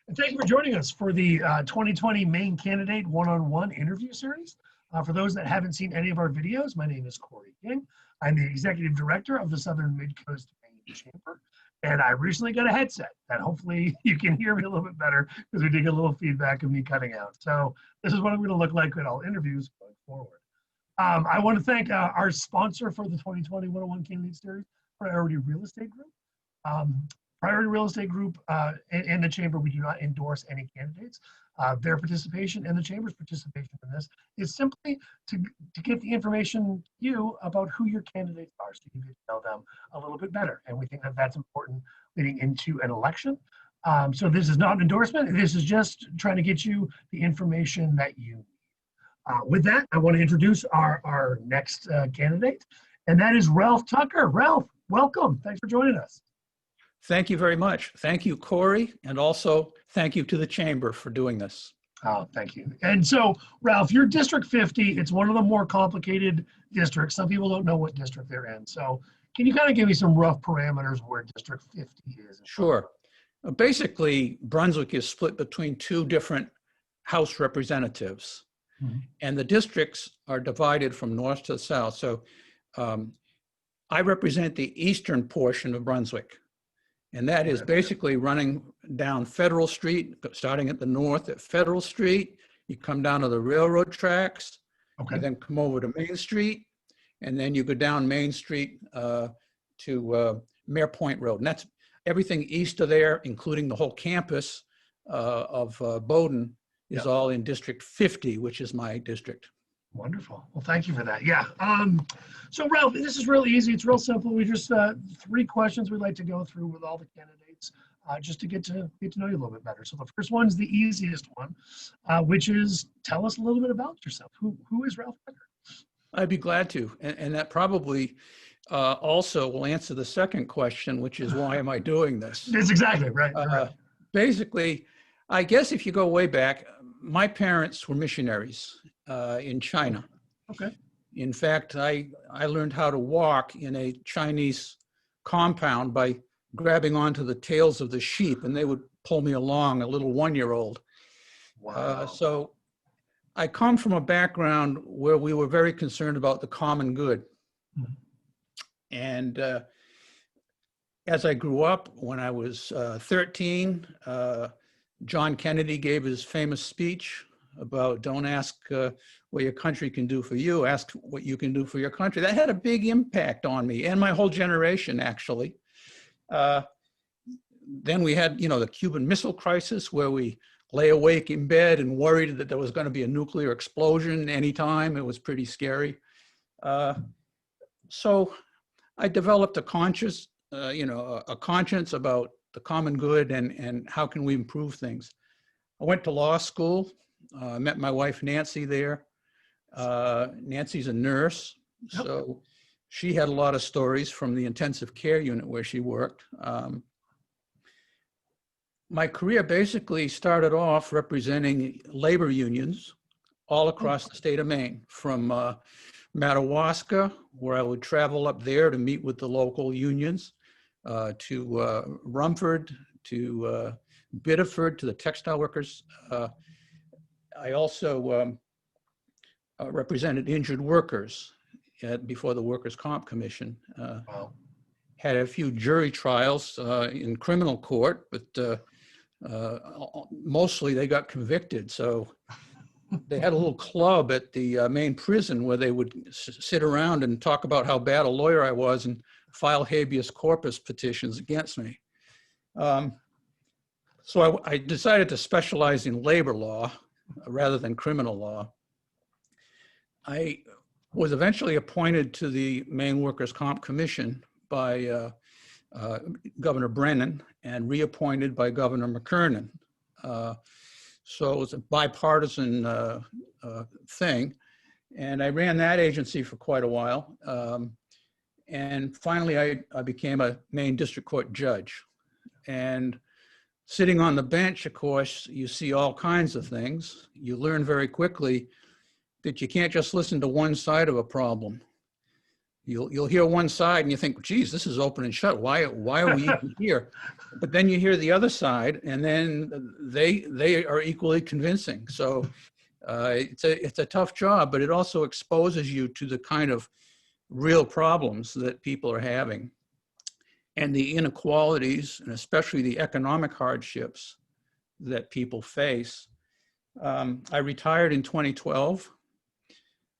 And thank you for joining us for the 2020 Maine Candidate One-on-One interview series. For those that haven't seen any of our videos, my name is Cory King. I'm the Executive Director of the Southern Mid-Coast Maine Chamber. And I recently got a headset that hopefully you can hear me a little bit better because we did get a little feedback of me cutting out. So this is what I'm going to look like in all interviews going forward. I want to thank our sponsor for the 2020 101 Candidate Series, Priority Real Estate Group. Priority Real Estate Group and the Chamber, we do not endorse any candidates. Their participation and the Chamber's participation in this is simply to get the information to you about who your candidates are so you can know them a little bit better. And we think that that's important leading into an election. So this is not an endorsement. This is just trying to get you the information that you need. With that, I want to introduce our next candidate, and that is Ralph Tucker. Ralph, welcome. Thanks for joining us. Thank you very much. Thank you, Cory, and also thank you to the Chamber for doing this. Oh, thank you. And so, Ralph, you're District 50. It's one of the more complicated districts. Some people don't know what district they're in. So can you kind of give me some rough parameters where District 50 is? Sure. Basically, Brunswick is split between two different House representatives, and the districts are divided from north to south. So I represent the eastern portion of Brunswick. And that is basically running down Federal Street, starting at the north at Federal Street. You come down to the railroad tracks, you then come over to Maine Street, and then you go down Maine Street to Mare Point Road. And that's everything east of there, including the whole campus of Bowdoin, is all in District 50, which is my district. Wonderful. Well, thank you for that. Yeah. So Ralph, this is really easy. It's real simple. We just 3 questions we'd like to go through with all the candidates just to get to know you a little bit better. So the first one's the easiest one, which is tell us a little bit about yourself. Who is Ralph Tucker? I'd be glad to. And that probably also will answer the second question, which is why am I doing this? That's exactly right. Basically, I guess if you go way back, my parents were missionaries in China. Okay. In fact, I learned how to walk in a Chinese compound by grabbing onto the tails of the sheep, and they would pull me along, a little 1-year-old. Wow. So I come from a background where we were very concerned about the common good. And as I grew up, when I was 13, John Kennedy gave his famous speech about don't ask what your country can do for you, ask what you can do for your country. That had a big impact on me and my whole generation, actually. Then we had, the Cuban Missile Crisis, where we lay awake in bed and worried that there was going to be a nuclear explosion anytime. It was pretty scary. So I developed a conscience about the common good and how can we improve things. I went to law school. Met my wife, Nancy, there. Nancy's a nurse, so she had a lot of stories from the intensive care unit where she worked. My career basically started off representing labor unions all across the state of Maine, from Madawaska, where I would travel up there to meet with the local unions, to Rumford, to Biddeford, to the textile workers. I also represented injured workers before the Workers' Comp Commission. Had a few jury trials in criminal court, but mostly they got convicted. So they had a little club at the Maine prison where they would sit around and talk about how bad a lawyer I was and file habeas corpus petitions against me. So I decided to specialize in labor law rather than criminal law. I was eventually appointed to the Maine Workers' Comp Commission by Governor Brennan and reappointed by Governor McKernan. So it was a bipartisan thing. And I ran that agency for quite a while. And finally, I became a Maine District Court judge. And sitting on the bench, of course, you see all kinds of things. You learn very quickly that you can't just listen to one side of a problem. you'll hear one side and you think, geez, this is open and shut. Why are we even here? But then you hear the other side, and then they are equally convincing. So it's a tough job, but it also exposes you to the kind of real problems that people are having, and the inequalities, and especially the economic hardships that people face. I retired in 2012.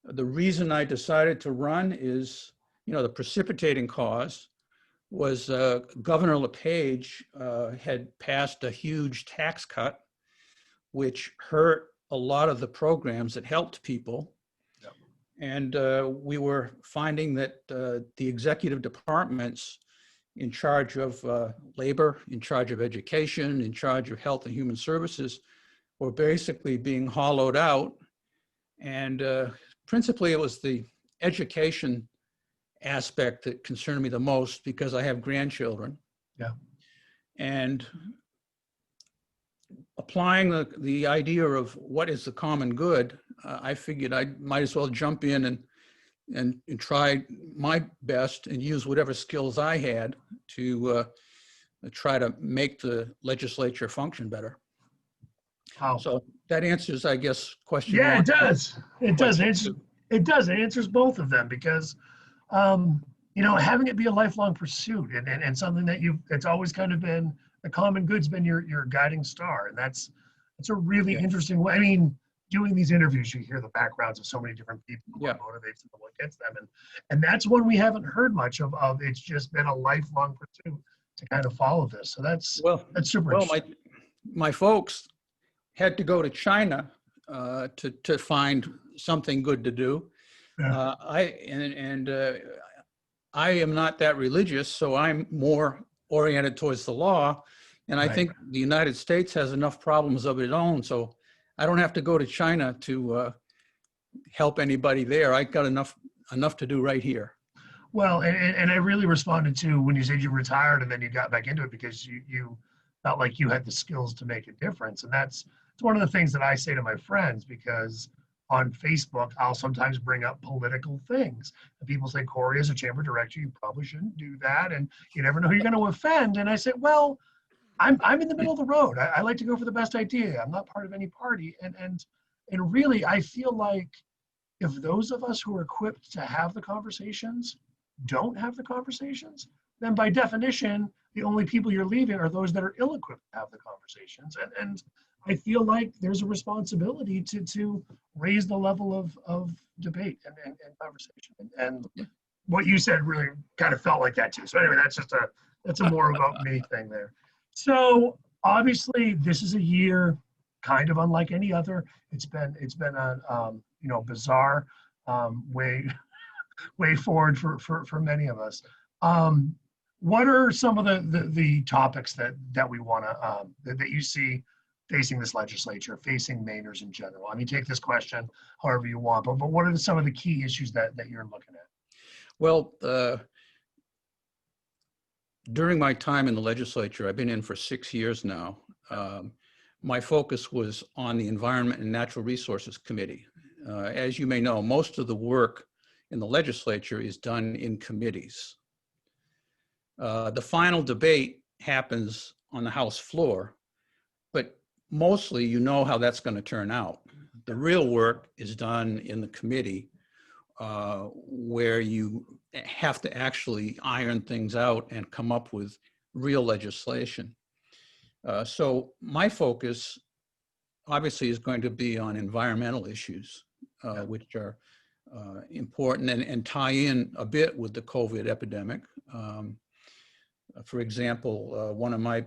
The reason I decided to run is, the precipitating cause was Governor LePage had passed a huge tax cut, which hurt a lot of the programs that helped people. Yep. And we were finding that the executive departments in charge of labor, in charge of education, in charge of health and human services were basically being hollowed out. And principally it was the education aspect that concerned me the most, because I have grandchildren. Yeah. And applying the idea of what is the common good, I figured I might as well jump in and try my best and use whatever skills I had to try to make the legislature function better. Wow. So that answers, I guess, question Yeah, one. it does. It does. It does. It answers both of them, because, having it be a lifelong pursuit and something that it's always kind of been, the common good's been your guiding star. And that's a really interesting way. I mean, doing these interviews, you hear the backgrounds of so many different people, what motivates them, what gets them. And that's one we haven't heard much of. It's just been a lifelong pursuit to kind of follow this. So that's super interesting. My folks had to go to China to find something good to do. Yeah. I am not that religious, so I'm more oriented towards the law. And I think the United States has enough problems of its own, so I don't have to go to China to help anybody there. I got enough to do right here. Well, and I really responded to when you said you retired and then you got back into it because you felt like you had the skills to make a difference. And it's one of the things that I say to my friends, because on Facebook, I'll sometimes bring up political things. And people say, Cory, as a chamber director, you probably shouldn't do that. And you never know who you're going to offend. And I said, well, I'm in the middle of the road. I like to go for the best idea. I'm not part of any party. And really, I feel like if those of us who are equipped to have the conversations don't have the conversations, then by definition, the only people you're leaving are those that are ill-equipped to have the conversations. And I feel like there's a responsibility to raise the level of debate and conversation. And what you said really kind of felt like that too. So anyway, that's a more about me thing there. So obviously this is a year kind of unlike any other. It's been a bizarre way forward for many of us. What are some of the topics that we want to that you see facing this legislature, facing Mainers in general? I mean, take this question however you want, but what are some of the key issues that you're looking at? Well, during my time in the legislature, I've been in for 6 years now. My focus was on the Environment and Natural Resources Committee. As you may know, most of the work in the legislature is done in committees. The final debate happens on the House floor, but mostly you know how that's going to turn out. The real work is done in the committee, where you have to actually iron things out and come up with real legislation. So my focus obviously is going to be on environmental issues, which are important and tie in a bit with the COVID epidemic. For example, one of my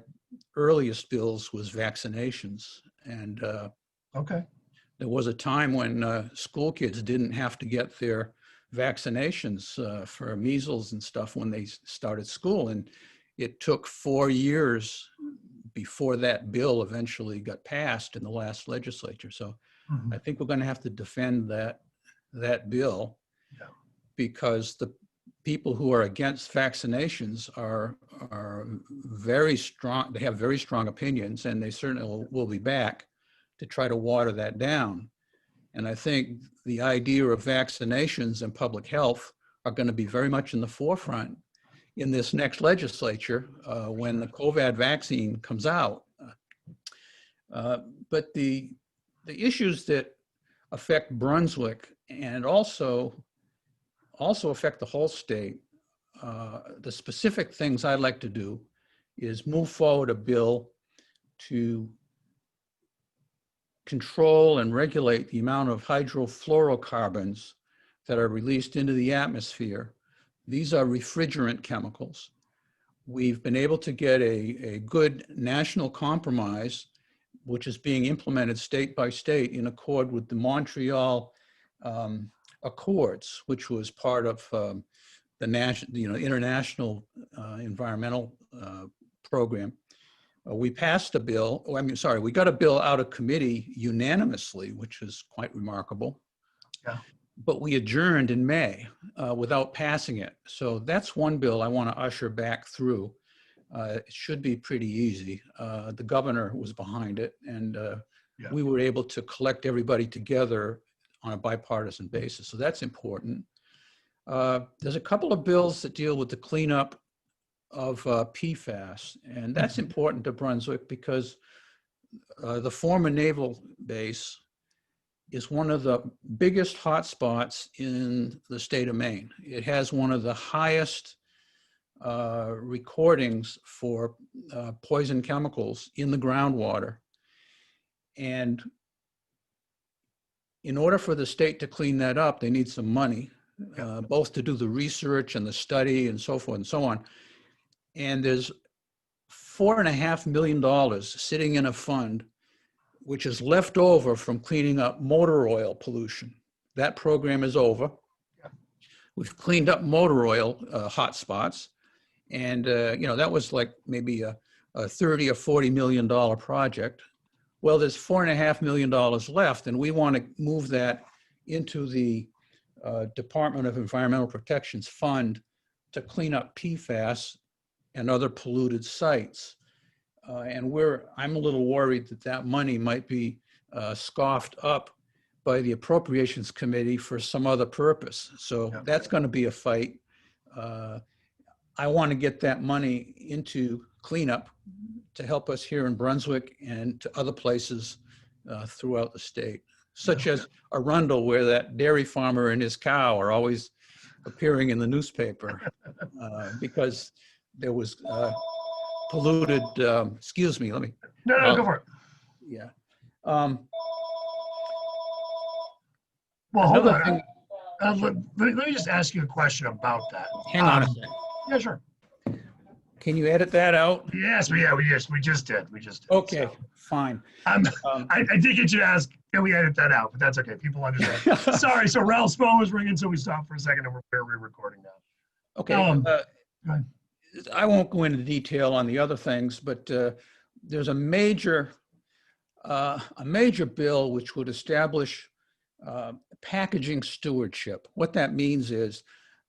earliest bills was vaccinations. And there was a time when school kids didn't have to get their vaccinations for measles and stuff when they started school. And it took 4 years before that bill eventually got passed in the last legislature. So I think we're going to have to defend that bill, because the people who are against vaccinations are very strong. They have very strong opinions, and they certainly will be back to try to water that down. And I think the idea of vaccinations and public health are going to be very much in the forefront in this next legislature when the COVID vaccine comes out. But the issues that affect Brunswick and also affect the whole state, the specific things I'd like to do is move forward a bill to control and regulate the amount of hydrofluorocarbons that are released into the atmosphere. These are refrigerant chemicals. We've been able to get a good national compromise, which is being implemented state by state in accord with the Montreal Accords, which was part of the international environmental program. We passed a bill, we got a bill out of committee unanimously, which is quite remarkable. Yeah. But we adjourned in May without passing it. So that's one bill I want to usher back through. It should be pretty easy. The governor was behind it, and we were able to collect everybody together on a bipartisan basis. So that's important. There's a couple of bills that deal with the cleanup of PFAS, and that's important to Brunswick because the former naval base is one of the biggest hotspots in the state of Maine. It has one of the highest recordings for poison chemicals in the groundwater. And in order for the state to clean that up, they need some money, both to do the research and the study and so forth and so on. And there's $4.5 million sitting in a fund, which is left over from cleaning up motor oil pollution. That program is over. Yeah. We've cleaned up motor oil hotspots. And, that was like maybe a $30 or $40 million project. Well, there's $4.5 million left, and we want to move that into the Department of Environmental Protection's fund to clean up PFAS and other polluted sites. And I'm a little worried that money might be scoffed up by the Appropriations Committee for some other purpose. So that's going to be a fight. I want to get that money into cleanup to help us here in Brunswick and to other places throughout the state, such as Arundel, where that dairy farmer and his cow are always appearing in the newspaper because there was polluted, excuse me, let me. No, go for it. Yeah. Well, hold on. Let me just ask you a question about that. Hang on a second. Yeah, sure. Can you edit that out? Yes, we just did. Okay, so. Fine. I did get you to ask, can we edit that out? But that's okay. People understand. Sorry. So Ralph's phone was ringing, so we stopped for a second and we're re-recording now. Okay. I won't go into detail on the other things, but there's a major bill which would establish packaging stewardship. What that means is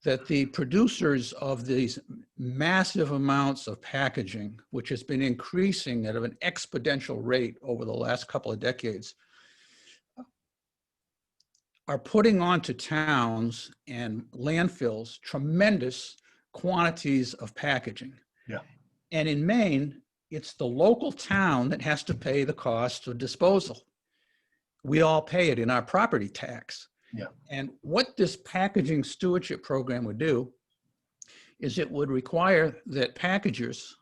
that the producers of these massive amounts of packaging, which has been increasing at an exponential rate over the last couple of decades, are putting onto towns and landfills tremendous quantities of packaging. Yeah. And in Maine, it's the local town that has to pay the cost of disposal. We all pay it in our property tax. Yeah. And what this packaging stewardship program would do is it would require that packagers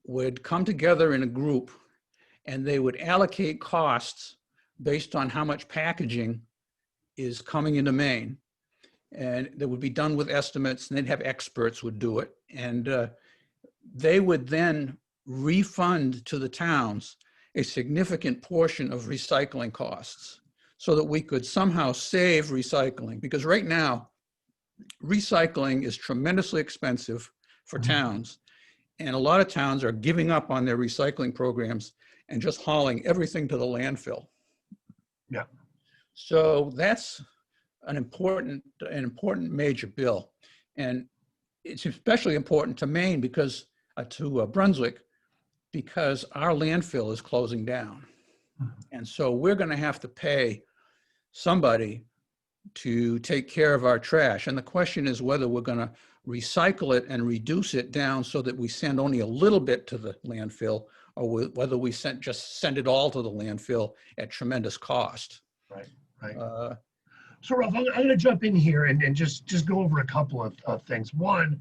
would come together in a group and they would allocate costs based on how much packaging is coming into Maine. And that would be done with estimates, and they'd have experts would do it. And they would then refund to the towns a significant portion of recycling costs, so that we could somehow save recycling. Because right now, recycling is tremendously expensive for towns. And a lot of towns are giving up on their recycling programs and just hauling everything to the landfill. Yeah. So that's an important major bill. And it's especially important to Maine because, to Brunswick, because our landfill is closing down. And so we're going to have to pay somebody to take care of our trash. And the question is whether we're going to recycle it and reduce it down so that we send only a little bit to the landfill, or whether we just send it all to the landfill at tremendous cost. Right, right. So Ralph, I'm going to jump in here and just go over a couple of things. One,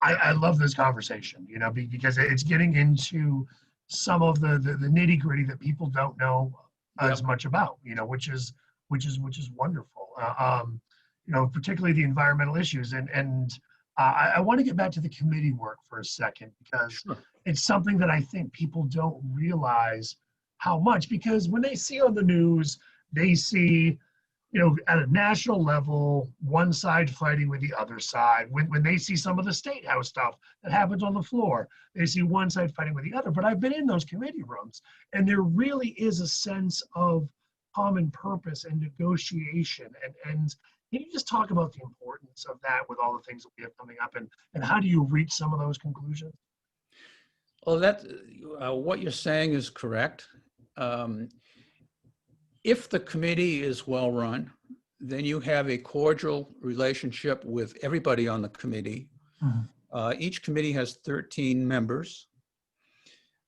I love this conversation, you know, because it's getting into some of the nitty gritty that people don't know as much about, you know, which is wonderful. You know, particularly the environmental issues. And I want to get back to the committee work for a second, because it's something that I think people don't realize how much, because when they see on the news, they see, you know, at a national level, one side fighting with the other side. When they see some of the State House stuff that happens on the floor, they see one side fighting with the other. But I've been in those committee rooms, and there really is a sense of common purpose and negotiation. And can you just talk about the importance of that with all the things that we have coming up, and how do you reach some of those conclusions? Well, what you're saying is correct. If the committee is well run, then you have a cordial relationship with everybody on the committee. Each committee has 13 members,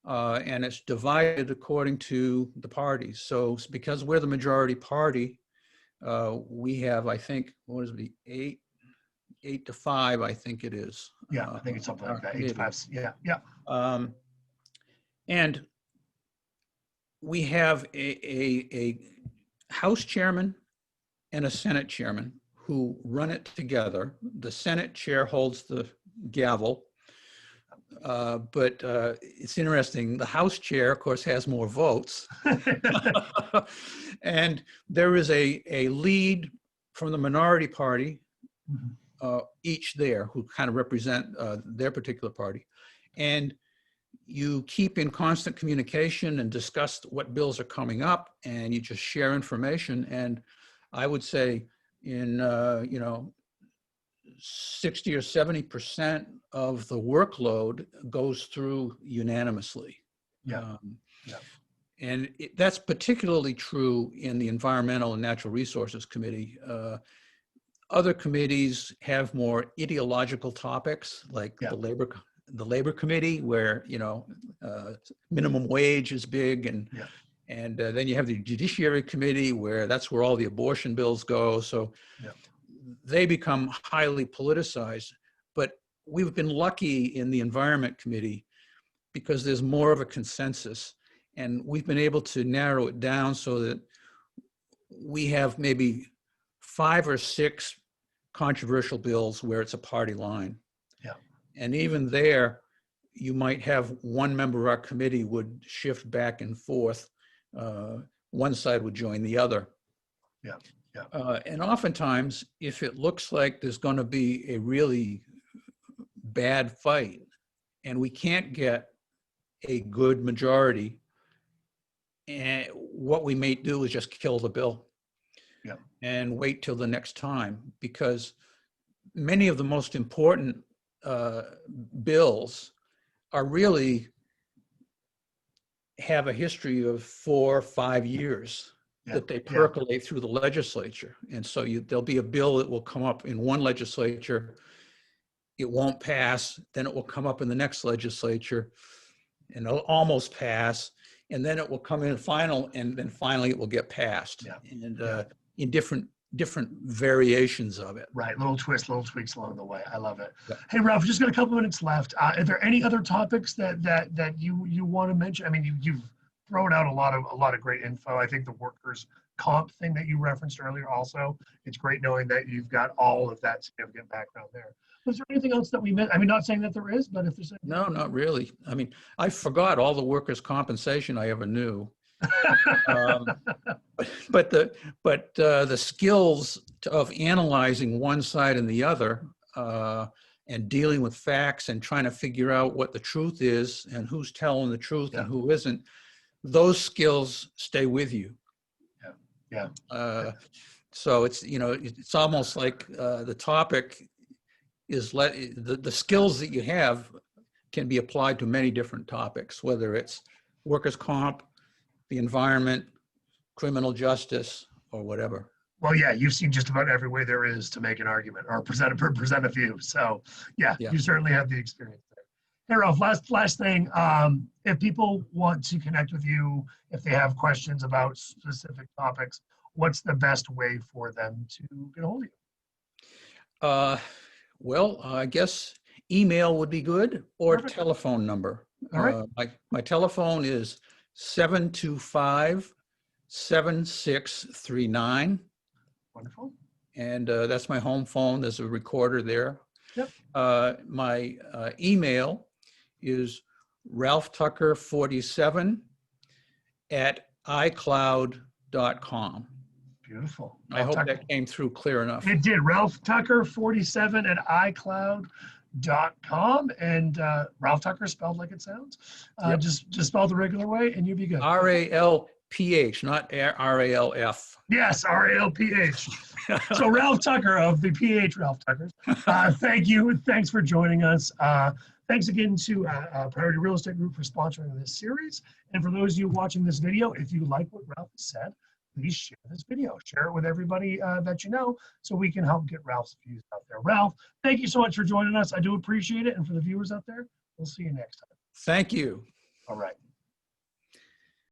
and it's divided according to the parties. So because we're the majority party, we have, I think, what is it, 8-5, I think it is. Yeah, I think it's something like that, 8-5, yeah. And we have a House chairman and a Senate chairman who run it together. The Senate chair holds the gavel, but it's interesting. The House chair, of course, has more votes. And there is a lead from the minority party, each there, who kind of represent their particular party. And you keep in constant communication and discuss what bills are coming up, and you just share information. And I would say in, 60 or 70% of the workload goes through unanimously. And that's particularly true in the Environmental and Natural Resources Committee. Other committees have more ideological topics, like the labor committee, where minimum wage is big, and then you have the Judiciary Committee, where that's where all the abortion bills go. So they become highly politicized. But we've been lucky in the Environment Committee because there's more of a consensus, and we've been able to narrow it down so that we have maybe 5 or 6 controversial bills where it's a party line. And even there, you might have one member of our committee would shift back and forth. One side would join the other. And oftentimes, if it looks like there's going to be a really bad fight and we can't get a good majority, and what we may do is just kill the bill and wait till the next time, because many of the most important bills are really have a history of 4 or 5 years that they percolate through the legislature. And so there'll be a bill that will come up in one legislature, it won't pass, then it will come up in the next legislature and it'll almost pass, and then it will come in final, and then finally it will get passed. And in different variations of it. Right, little twists, little tweaks along the way. I love it. Hey, Ralph, just got a couple minutes left. Are there any other topics that you want to mention? I mean, you've thrown out a lot of great info. I think the workers' comp thing that you referenced earlier also, it's great knowing that you've got all of that significant background there. Was there anything else that we missed? I mean, not saying that there is, but if there's anything. No, not really. I mean, I forgot all the workers' compensation I ever knew. But the skills of analyzing one side and the other, and dealing with facts and trying to figure out what the truth is and who's telling the truth and who isn't, those skills stay with you. So it's almost like the topic is the skills that you have can be applied to many different topics, whether it's workers' comp, the environment, criminal justice, or whatever. Well, yeah, you've seen just about every way there is to make an argument or present a view. So yeah, Yeah. you certainly have the experience there. Hey, Ralph, last thing. If people want to connect with you, if they have questions about specific topics, what's the best way for them to get a hold of you? Well, I guess email would be good, or Perfect. telephone number. All right. My telephone is 725-7639. Wonderful. And that's my home phone. There's a recorder there. Yep. My email is ralphtucker47@icloud.com. Beautiful. I hope that came through clear enough. It did. Ralph Tucker 47 at iCloud.com, and Ralph Tucker spelled like it sounds. Yep. Just spell the regular way, and you'll be good. RALPH, not RALF. Yes, RALPH. So Ralph Tucker of the PH Ralph Tuckers. Thank you. Thanks for joining us. Thanks again to Priority Real Estate Group for sponsoring this series. And for those of you watching this video, if you like what Ralph said, please share this video. Share it with everybody that you know so we can help get Ralph's views out there. Ralph, thank you so much for joining us. I do appreciate it. And for the viewers out there, we'll see you next time. Thank you. All right.